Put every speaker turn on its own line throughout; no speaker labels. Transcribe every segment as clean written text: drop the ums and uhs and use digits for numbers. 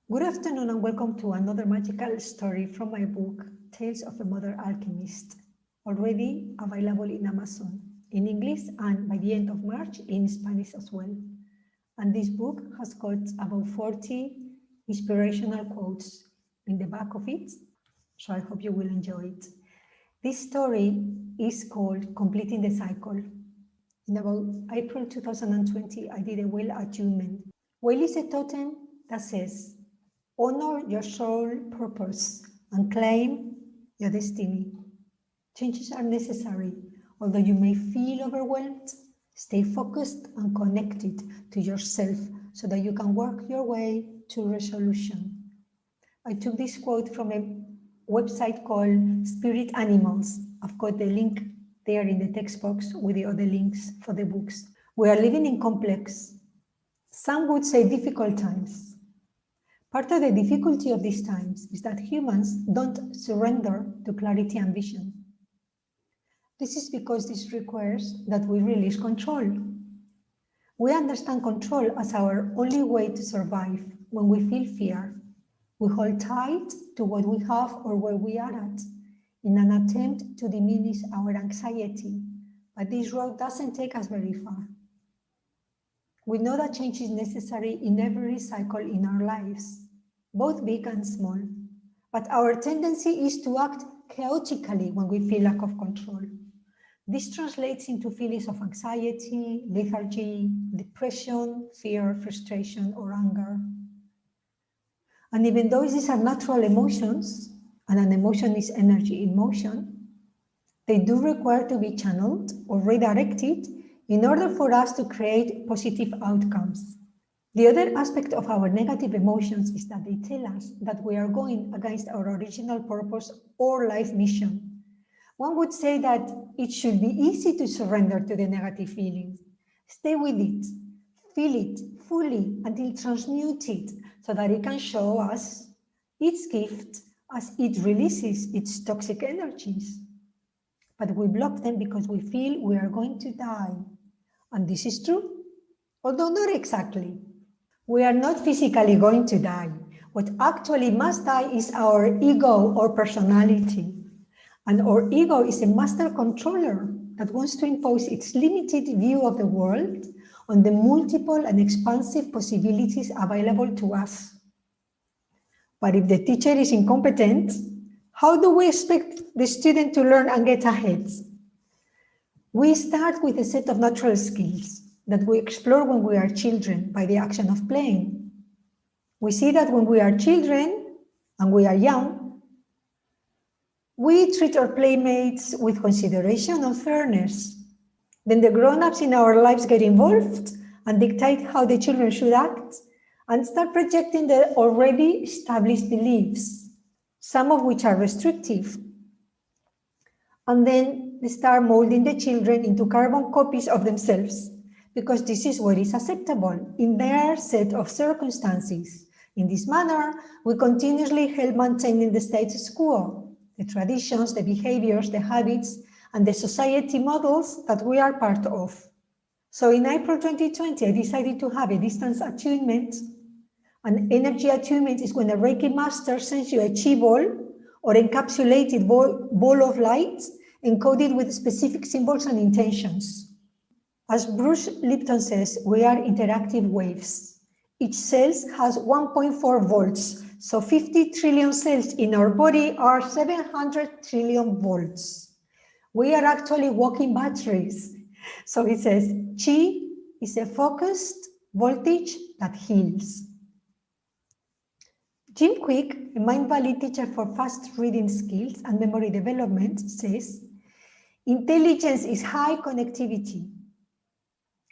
Good afternoon and welcome to another magical story from my book, Tales of a Mother Alchemist, already available in Amazon, in English and by the end of March in Spanish as well. And this book has got about 40 inspirational quotes in the back of it, so I hope you will enjoy it. This story is called Completing the Cycle. In about April 2020, I did a whale attunement. Whale is a totem that says, honor your soul purpose and claim your destiny. Changes are necessary. Although you may feel overwhelmed, stay focused and connected to yourself so that you can work your way to resolution. I took this quote from a website called Spirit Animals. I've got the link there in the text box with the other links for the books. We are living in complex, some would say difficult times. Part of the difficulty of these times is that humans don't surrender to clarity and vision. This is because this requires that we release control. We understand control as our only way to survive when we feel fear. We hold tight to what we have or where we are at in an attempt to diminish our anxiety, but this road doesn't take us very far. We know that change is necessary in every cycle in our lives, both big and small, but our tendency is to act chaotically when we feel lack of control. This translates into feelings of anxiety, lethargy, depression, fear, frustration, or anger. And even though these are natural emotions, and an emotion is energy in motion, they do require to be channeled or redirected in order for us to create positive outcomes. The other aspect of our negative emotions is that they tell us that we are going against our original purpose or life mission. One would say that it should be easy to surrender to the negative feelings. Stay with it, feel it fully until transmute it so that it can show us its gift as it releases its toxic energies. But we block them because we feel we are going to die. And this is true, although not exactly. We are not physically going to die. What actually must die is our ego or personality. And our ego is a master controller that wants to impose its limited view of the world on the multiple and expansive possibilities available to us. But if the teacher is incompetent, how do we expect the student to learn and get ahead? We start with a set of natural skills that we explore when we are children by the action of playing. We see that when we are children and we are young, we treat our playmates with consideration and fairness. Then the grown-ups in our lives get involved and dictate how the children should act and start projecting their already established beliefs, some of which are restrictive. And then they start molding the children into carbon copies of themselves, because this is what is acceptable in their set of circumstances. In this manner, we continuously help maintaining the status quo, the traditions, the behaviors, the habits, and the society models that we are part of. So in April 2020, I decided to have a distance attunement. An energy attunement is when a Reiki master sends you a chi ball or encapsulated ball of light encoded with specific symbols and intentions. As Bruce Lipton says, we are interactive waves. Each cell has 1.4 volts, so 50 trillion cells in our body are 700 trillion volts. We are actually walking batteries. So it says, chi is a focused voltage that heals. Jim Quick, a Mind Valley teacher for fast reading skills and memory development, says, intelligence is high connectivity.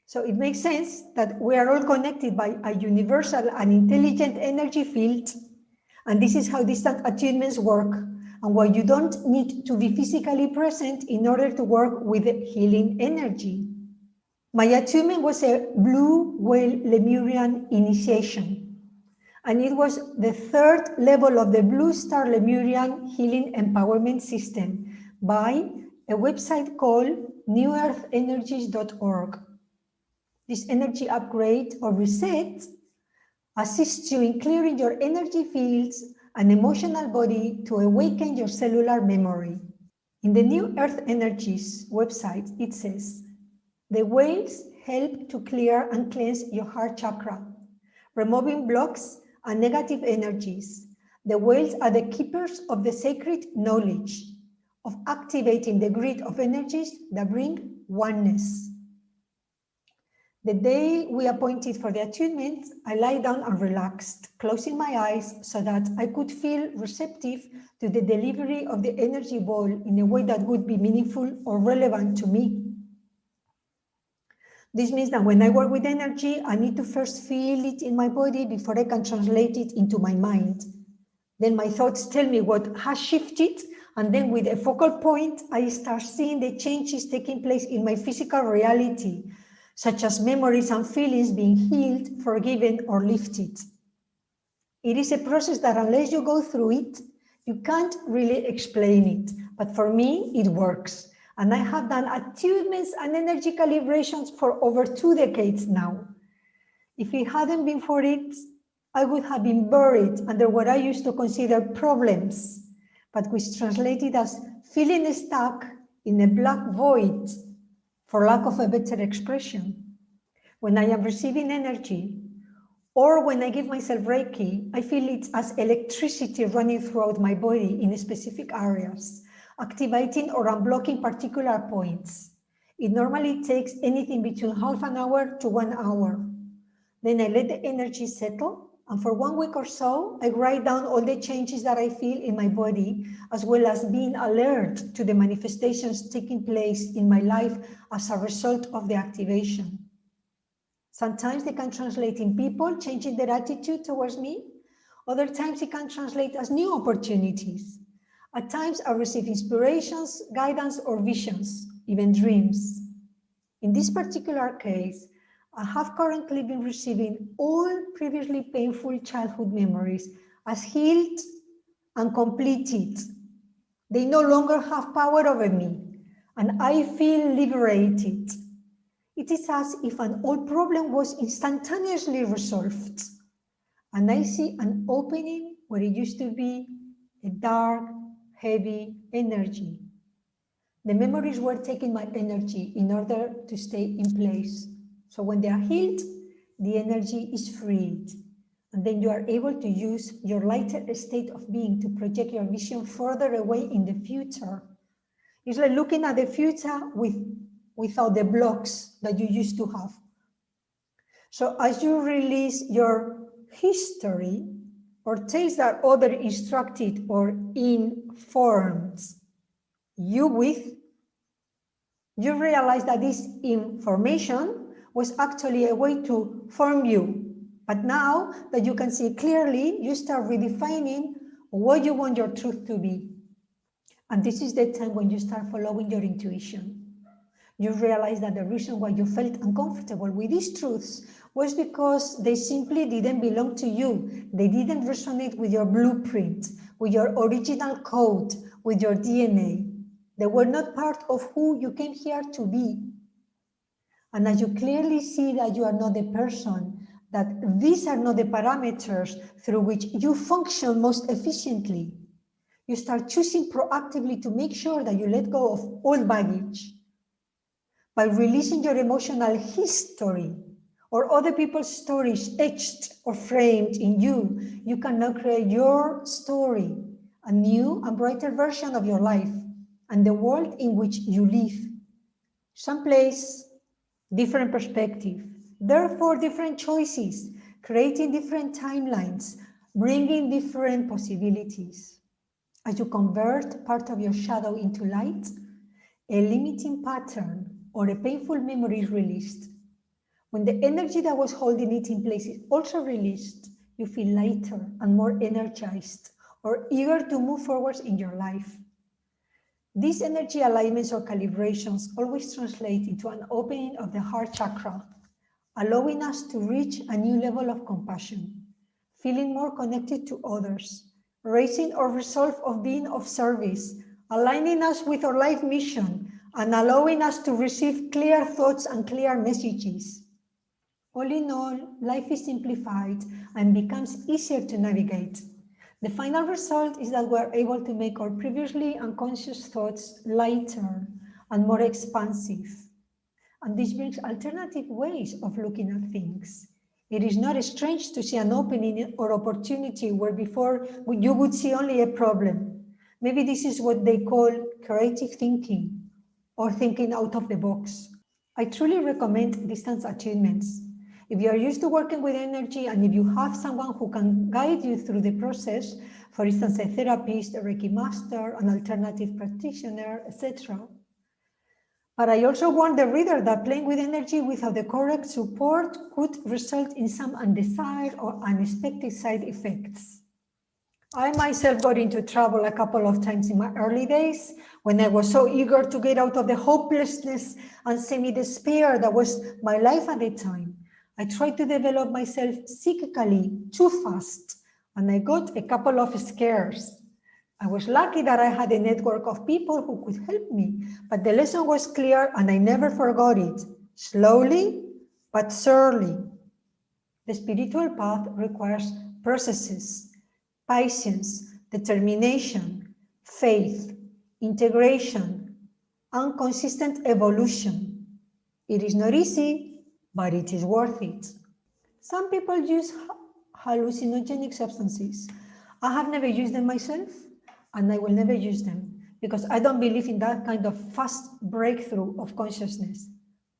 So it makes sense that we are all connected by a universal and intelligent energy field. And this is how distant attunements work, and why you don't need to be physically present in order to work with healing energy. My attunement was a blue whale Lemurian initiation. And it was the third level of the Blue Star Lemurian Healing Empowerment System by a website called newearthenergies.org. This energy upgrade or reset assists you in clearing your energy fields and emotional body to awaken your cellular memory. In the New Earth Energies website, it says, the whales help to clear and cleanse your heart chakra, removing blocks and negative energies. The whales are the keepers of the sacred knowledge of activating the grid of energies that bring oneness. The day we appointed for the attunement, I lie down and relaxed, closing my eyes so that I could feel receptive to the delivery of the energy ball in a way that would be meaningful or relevant to me. This means that when I work with energy, I need to first feel it in my body before I can translate it into my mind. Then my thoughts tell me what has shifted, and then with a focal point, I start seeing the changes taking place in my physical reality, such as memories and feelings being healed, forgiven, or lifted. It is a process that unless you go through it, you can't really explain it. But for me, it works. And I have done attunements and energy calibrations for over 2 decades now. If it hadn't been for it, I would have been buried under what I used to consider problems, but which translated as feeling stuck in a black void, for lack of a better expression. When I am receiving energy, or when I give myself Reiki, I feel it as electricity running throughout my body in specific areas, activating or unblocking particular points. It normally takes anything between half an hour to 1 hour. Then I let the energy settle, and for 1 week or so, I write down all the changes that I feel in my body, as well as being alert to the manifestations taking place in my life as a result of the activation. Sometimes they can translate in people changing their attitude towards me. Other times it can translate as new opportunities. At times I receive inspirations, guidance, or visions, even dreams. In this particular case, I have currently been receiving all previously painful childhood memories as healed and completed. They no longer have power over me, and I feel liberated. It is as if an old problem was instantaneously resolved, and I see an opening where it used to be a dark, heavy energy. The memories were taking my energy in order to stay in place. So when they are healed, the energy is freed. And then you are able to use your lighter state of being to project your vision further away in the future. It's like looking at the future without the blocks that you used to have. So as you release your history or tales that others instructed or informed you with, you realize that this information was actually a way to form you. But now that you can see clearly, you start redefining what you want your truth to be. And this is the time when you start following your intuition. You realize that the reason why you felt uncomfortable with these truths was because they simply didn't belong to you. They didn't resonate with your blueprint, with your original code, with your DNA. They were not part of who you came here to be. And as you clearly see that you are not the person, that these are not the parameters through which you function most efficiently, you start choosing proactively to make sure that you let go of all baggage. By releasing your emotional history or other people's stories etched or framed in you, you can now create your story, a new and brighter version of your life and the world in which you live. Someplace, different perspective, therefore different choices, creating different timelines, bringing different possibilities. As you convert part of your shadow into light, a limiting pattern or a painful memory is released. When the energy that was holding it in place is also released, you feel lighter and more energized or eager to move forward in your life. These energy alignments or calibrations always translate into an opening of the heart chakra, allowing us to reach a new level of compassion, feeling more connected to others, raising our resolve of being of service, aligning us with our life mission, and allowing us to receive clear thoughts and clear messages. All in all, life is simplified and becomes easier to navigate. The final result is that we are able to make our previously unconscious thoughts lighter and more expansive. And this brings alternative ways of looking at things. It is not strange to see an opening or opportunity where before you would see only a problem. Maybe this is what they call creative thinking or thinking out of the box. I truly recommend distance attunements. If you are used to working with energy and if you have someone who can guide you through the process, for instance, a therapist, a Reiki master, an alternative practitioner, etc. But I also warn the reader that playing with energy without the correct support could result in some undesired or unexpected side effects. I myself got into trouble a couple of times in my early days when I was so eager to get out of the hopelessness and semi-despair that was my life at the time. I tried to develop myself psychically too fast, and I got a couple of scares. I was lucky that I had a network of people who could help me, but the lesson was clear and I never forgot it. Slowly, but surely. The spiritual path requires processes, patience, determination, faith, integration, and consistent evolution. It is not easy, but it is worth it. Some people use hallucinogenic substances. I have never used them myself, and I will never use them because I don't believe in that kind of fast breakthrough of consciousness.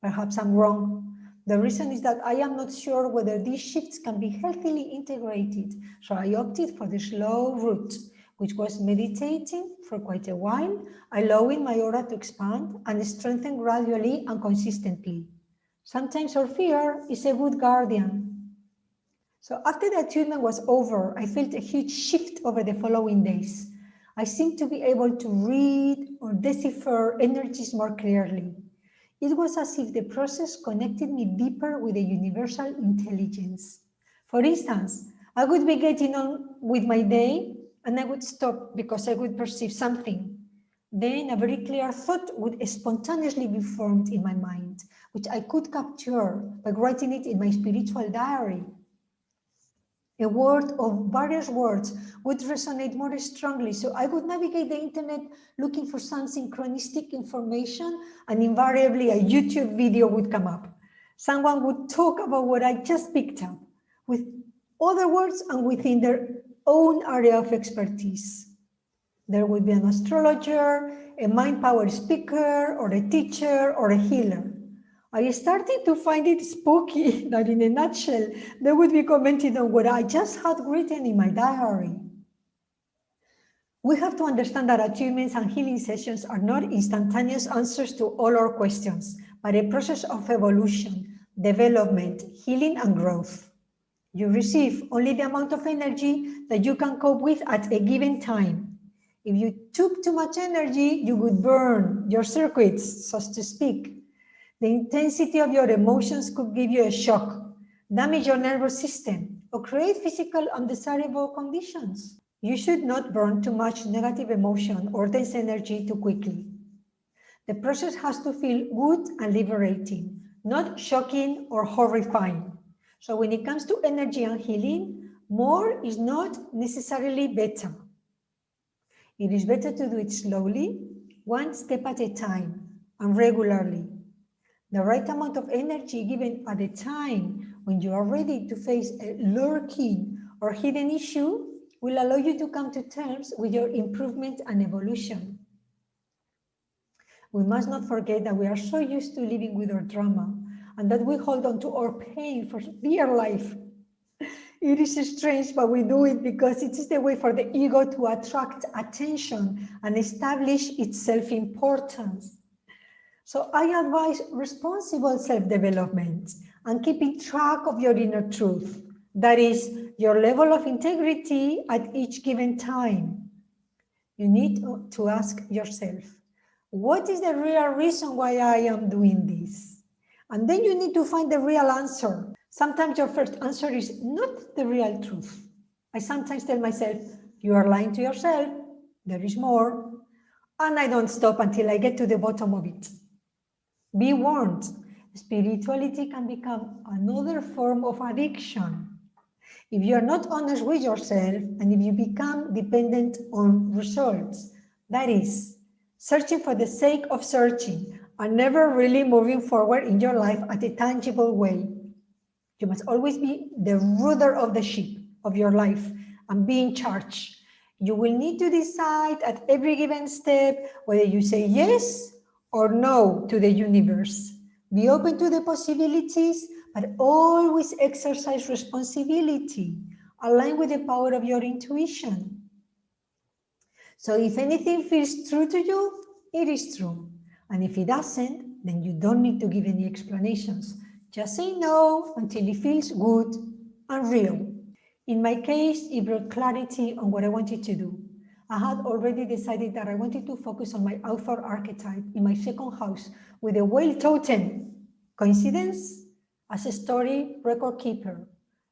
Perhaps I'm wrong. The reason is that I am not sure whether these shifts can be healthily integrated. So I opted for the slow route, which was meditating for quite a while, allowing my aura to expand and strengthen gradually and consistently. Sometimes our fear is a good guardian. So after the attunement was over, I felt a huge shift over the following days. I seemed to be able to read or decipher energies more clearly. It was as if the process connected me deeper with the universal intelligence. For instance, I would be getting on with my day and I would stop because I would perceive something. Then a very clear thought would spontaneously be formed in my mind, which I could capture by writing it in my spiritual diary. A word or various words would resonate more strongly, so I would navigate the internet looking for some synchronistic information, and invariably a YouTube video would come up. Someone would talk about what I just picked up, with other words and within their own area of expertise. There would be an astrologer, a mind power speaker, or a teacher, or a healer. I started to find it spooky that in a nutshell, they would be commenting on what I just had written in my diary. We have to understand that attunements and healing sessions are not instantaneous answers to all our questions, but a process of evolution, development, healing, and growth. You receive only the amount of energy that you can cope with at a given time. If you took too much energy, you would burn your circuits, so to speak. The intensity of your emotions could give you a shock, damage your nervous system, or create physical undesirable conditions. You should not burn too much negative emotion or dense energy too quickly. The process has to feel good and liberating, not shocking or horrifying. So when it comes to energy and healing, more is not necessarily better. It is better to do it slowly, one step at a time, and regularly. The right amount of energy given at a time when you are ready to face a lurking or hidden issue will allow you to come to terms with your improvement and evolution. We must not forget that we are so used to living with our drama and that we hold on to our pain for dear life. It is strange, but we do it because it is the way for the ego to attract attention and establish its self-importance. So I advise responsible self-development and keeping track of your inner truth. That is, your level of integrity at each given time. You need to ask yourself, what is the real reason why I am doing this? And then you need to find the real answer. Sometimes your first answer is not the real truth. I sometimes tell myself, you are lying to yourself, there is more. And I don't stop until I get to the bottom of it. Be warned, Spirituality can become another form of addiction. If you are not honest with yourself and if you become dependent on results, that is, searching for the sake of searching and never really moving forward in your life at a tangible way. You must always be the rudder of the ship of your life and be in charge. You will need to decide at every given step whether you say yes or no to the universe. Be open to the possibilities, but always exercise responsibility, align with the power of your intuition. So if anything feels true to you, it is true. And if it doesn't, then you don't need to give any explanations. Just say no until it feels good and real. In my case, it brought clarity on what I wanted to do. I had already decided that I wanted to focus on my author archetype in my second house with a whale totem. Coincidence? As a story record keeper,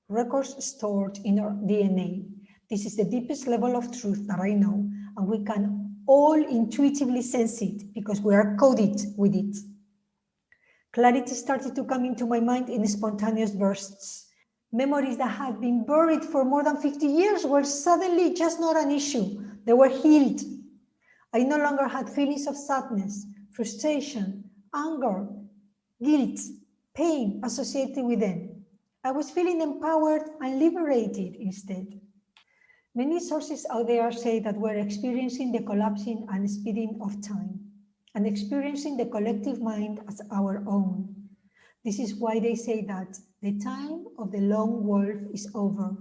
records stored in our DNA. This is the deepest level of truth that I know, and we can all intuitively sense it because we are coded with it. Clarity started to come into my mind in spontaneous bursts. Memories that had been buried for more than 50 years were suddenly just not an issue. They were healed. I no longer had feelings of sadness, frustration, anger, guilt, pain associated with them. I was feeling empowered and liberated instead. Many sources out there say that we're experiencing the collapsing and speeding of time and experiencing the collective mind as our own. This is why they say that the time of the lone wolf is over.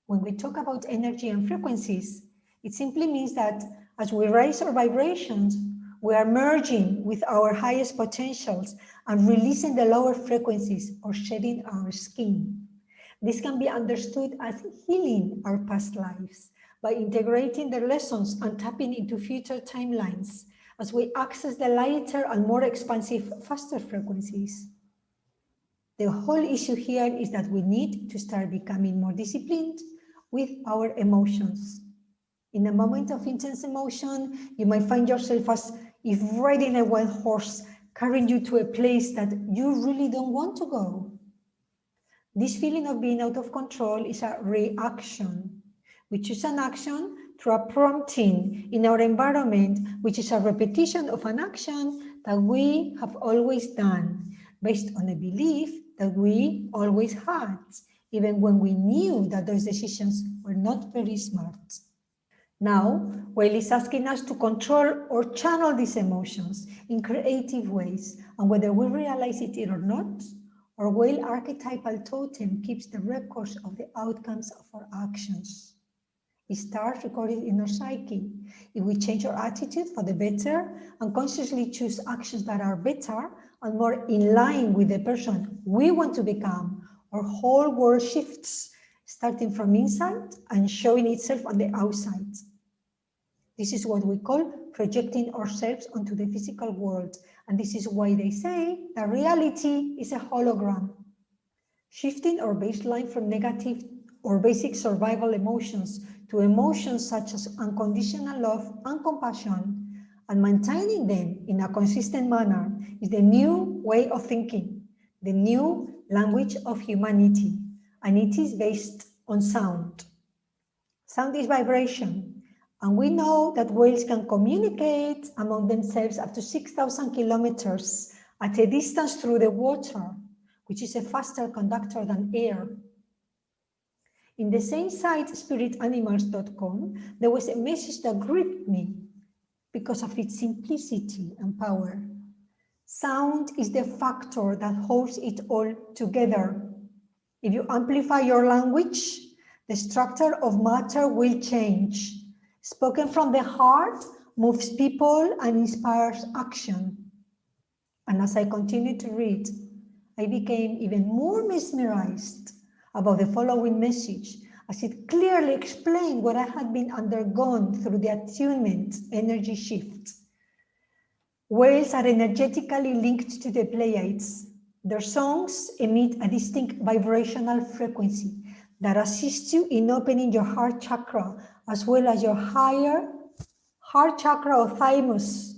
When we talk about energy and frequencies, it simply means that as we raise our vibrations, we are merging with our highest potentials and releasing the lower frequencies or shedding our skin. This can be understood as healing our past lives by integrating the lessons and tapping into future timelines as we access the lighter and more expansive, faster frequencies. The whole issue here is that we need to start becoming more disciplined with our emotions. In a moment of intense emotion, you might find yourself as if riding a wild horse, carrying you to a place that you really don't want to go. This feeling of being out of control is a reaction. We choose an action through a prompting in our environment, which is a repetition of an action that we have always done, based on a belief that we always had, even when we knew that those decisions were not very smart. Now, Whale is asking us to control or channel these emotions in creative ways, and whether we realize it or not, our whale archetypal totem keeps the records of the outcomes of our actions. It starts recorded in our psyche. If we change our attitude for the better and consciously choose actions that are better and more in line with the person we want to become, our whole world shifts, starting from inside and showing itself on the outside. This is what we call projecting ourselves onto the physical world, and this is why they say that reality is a hologram. Shifting our baseline from negative or basic survival emotions to emotions such as unconditional love and compassion, and maintaining them in a consistent manner is the new way of thinking, the new language of humanity, and it is based on sound. Sound is vibration. And we know that whales can communicate among themselves up to 6,000 kilometers at a distance through the water, which is a faster conductor than air. In the same site, spiritanimals.com, there was a message that gripped me because of its simplicity and power. Sound is the factor that holds it all together. If you amplify your language, the structure of matter will change. Spoken from the heart moves people and inspires action. And as I continued to read, I became even more mesmerized about the following message, as it clearly explained what I had been undergone through the attunement energy shift. Whales are energetically linked to the Pleiades. Their songs emit a distinct vibrational frequency that assists you in opening your heart chakra, as well as your higher heart chakra or thymus,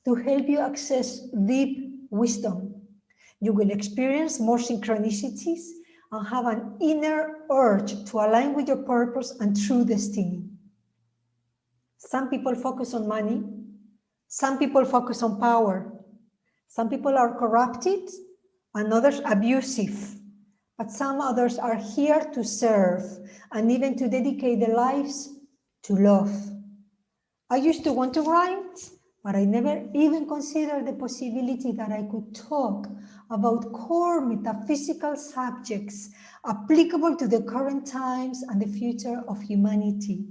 to help you access deep wisdom. You will experience more synchronicities and have an inner urge to align with your purpose and true destiny. Some people focus on money. Some people focus on power. Some people are corrupted and others abusive. But some others are here to serve and even to dedicate their lives to love. I used to want to write, but I never even considered the possibility that I could talk about core metaphysical subjects applicable to the current times and the future of humanity.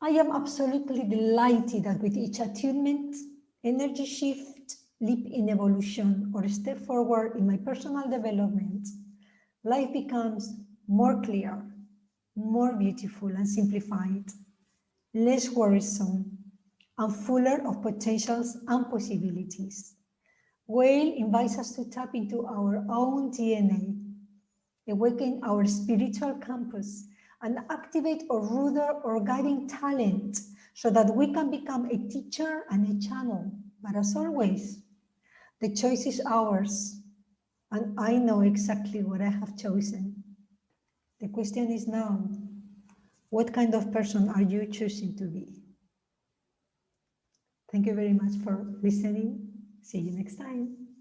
I am absolutely delighted that with each attunement, energy shift, leap in evolution, or step forward in my personal development, life becomes more clear, more beautiful and simplified, less worrisome, and fuller of potentials and possibilities. Whale invites us to tap into our own DNA, awaken our spiritual compass, and activate our ruder or guiding talent so that we can become a teacher and a channel. But as always, the choice is ours, and I know exactly what I have chosen. The question is now, what kind of person are you choosing to be? Thank you very much for listening. See you next time.